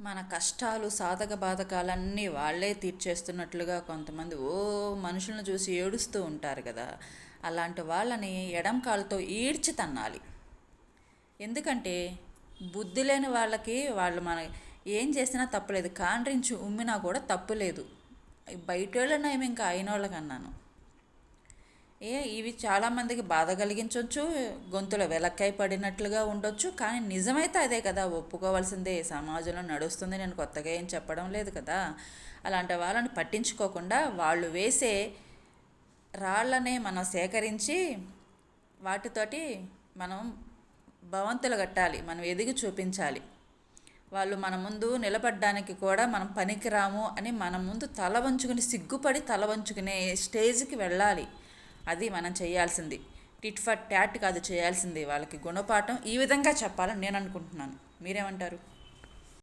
మన కష్టాలు సాధక బాధకాలన్నీ వాళ్ళే తీర్చేస్తున్నట్లుగా కొంతమంది మనుషులను చూసి ఏడుస్తూ ఉంటారు కదా. అలాంటి వాళ్ళని ఎడం కాలుతో ఈడ్చి తన్నాలి. ఎందుకంటే బుద్ధి లేని వాళ్ళకి వాళ్ళు మన ఏం చేసినా తప్పులేదు, కాండ్రించి ఉమ్మినా కూడా తప్పులేదు. బయట వాళ్ళని ఏమి ఇంకా అయిన వాళ్ళకన్నాను. ఇవి చాలామందికి బాధ కలిగించవచ్చు, గొంతులో వెలక్కాయ పడినట్లుగా ఉండొచ్చు. కానీ నిజమైతే అదే కదా, ఒప్పుకోవాల్సిందే. సమాజంలో నడుస్తుంది, నేను కొత్తగా ఏం చెప్పడం లేదు కదా. అలాంటి వాళ్ళని పట్టించుకోకుండా వాళ్ళు వేసే రాళ్ళనే మనం సేకరించి వాటితోటి మనం భవంతులు కట్టాలి, మనం ఎదిగి చూపించాలి. వాళ్ళు మన ముందు నిలబడ్డానికి కూడా మనం పనికిరాము అని మన ముందు తల వంచుకుని, సిగ్గుపడి తల వంచుకునే స్టేజ్కి వెళ్ళాలి. అది మనం చేయాల్సింది. టిట్ ఫర్ ట్యాట్ కాదు చేయాల్సింది. వాళ్ళకి గుణపాఠం ఈ విధంగా చెప్పాలని నేను అనుకుంటున్నాను. మీరేమంటారు?